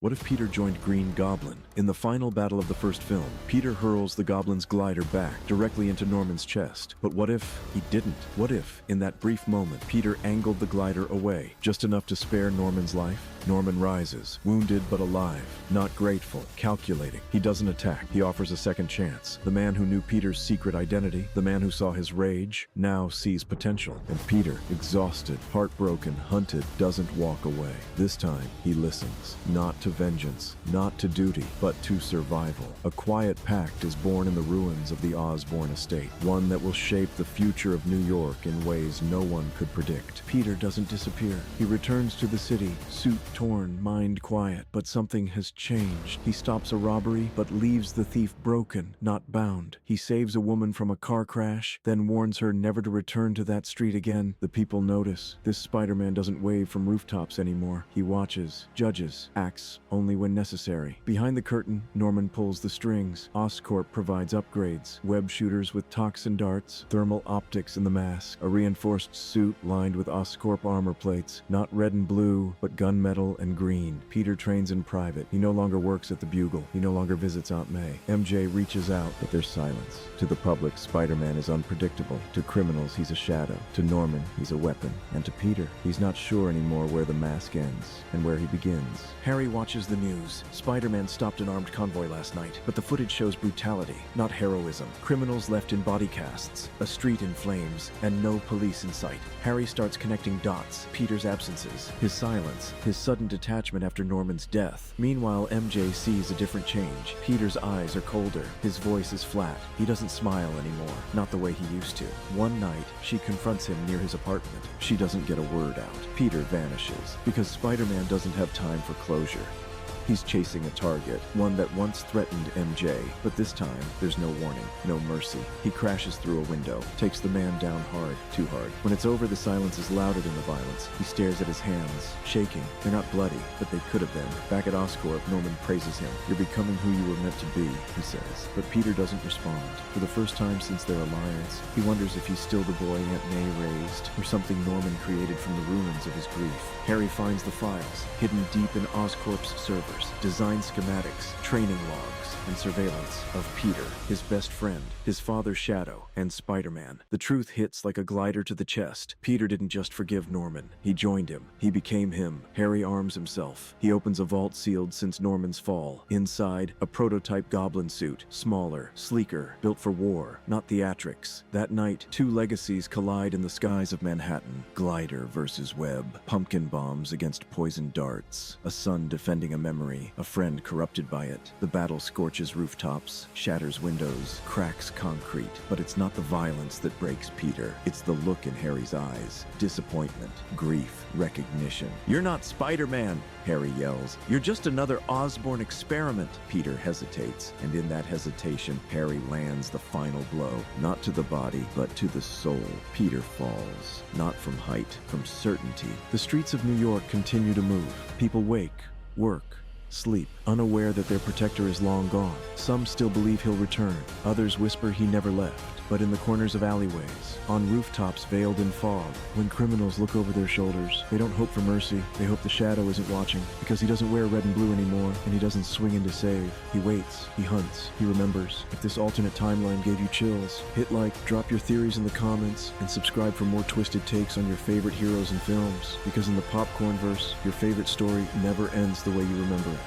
What if Peter joined Green Goblin? In the final battle of the first film, Peter hurls the Goblin's glider back directly into Norman's chest. But what if he didn't? What if, in that brief moment, Peter angled the glider away, just enough to spare Norman's life? Norman rises, wounded but alive, not grateful, calculating. He doesn't attack. He offers a second chance. The man who knew Peter's secret identity, the man who saw his rage, now sees potential. And Peter, exhausted, heartbroken, hunted, doesn't walk away. This time, he listens, not to vengeance, not to duty, but to survival. A quiet pact is born in the ruins of the Osborn estate, one that will shape the future of New York in ways no one could predict. Peter doesn't disappear. He returns to the city, suit torn, mind quiet, but something has changed. He stops a robbery, but leaves the thief broken, not bound. He saves a woman from a car crash, then warns her never to return to that street again. The people notice. This Spider-Man doesn't wave from rooftops anymore. He watches, judges, acts only when necessary. Behind the curtain, Norman pulls the strings. Oscorp provides upgrades, web shooters with toxin darts, thermal optics in the mask, a reinforced suit lined with Oscorp armor plates, not red and blue, but gunmetal and green. Peter trains in private. He no longer works at the Bugle. He no longer visits Aunt May. MJ reaches out, but there's silence. To the public, Spider-Man is unpredictable. To criminals, he's a shadow. To Norman, he's a weapon. And to Peter, he's not sure anymore where the mask ends and where he begins. Harry watches the news. Spider-Man stopped an armed convoy last night, but the footage shows brutality, not heroism. Criminals left in body casts, a street in flames, and no police in sight. Harry starts connecting dots, Peter's absences, his silence, his sudden detachment after Norman's death. Meanwhile, MJ sees a different change. Peter's eyes are colder. His voice is flat. He doesn't smile anymore, not the way he used to. One night, she confronts him near his apartment. She doesn't get a word out. Peter vanishes, because Spider-Man doesn't have time for closure. He's chasing a target, one that once threatened MJ, but this time, there's no warning, no mercy. He crashes through a window, takes the man down hard, too hard. When it's over, the silence is louder than the violence. He stares at his hands, shaking. They're not bloody, but they could have been. Back at Oscorp, Norman praises him. "You're becoming who you were meant to be," he says. But Peter doesn't respond. For the first time since their alliance, he wonders if he's still the boy Aunt May raised, or something Norman created from the ruins of his grief. Harry finds the files, hidden deep in Oscorp's servers. Design schematics, training logs, and surveillance of Peter, his best friend, his father's shadow, and Spider-Man. The truth hits like a glider to the chest. Peter didn't just forgive Norman. He joined him. He became him. Harry arms himself. He opens a vault sealed since Norman's fall. Inside, a prototype Goblen suit, smaller, sleeker, built for war, not theatrics. That night, two legacies collide in the skies of Manhattan. Glider versus web. Pumpkin bombs against poison darts. A son defending a memory, a friend corrupted by it. The battle scorches rooftops, shatters windows, cracks concrete. But it's not the violence that breaks Peter. It's the look in Harry's eyes. Disappointment, grief, recognition. "You're not Spider-Man," Harry yells. "You're just another Osborn experiment." Peter hesitates, and in that hesitation, Harry lands the final blow. Not to the body, but to the soul. Peter falls. Not from height, from certainty. The streets of New York continue to move. People wake, work, sleep, unaware that their protector is long gone. Some still believe he'll return. Others whisper he never left. But in the corners of alleyways, on rooftops veiled in fog, when criminals look over their shoulders, they don't hope for mercy. They hope the shadow isn't watching, because he doesn't wear red and blue anymore, and he doesn't swing in to save. He waits, he hunts, he remembers. If this alternate timeline gave you chills, hit like, drop your theories in the comments, and subscribe for more twisted takes on your favorite heroes and films. Because in the popcorn verse, your favorite story never ends the way you remember it.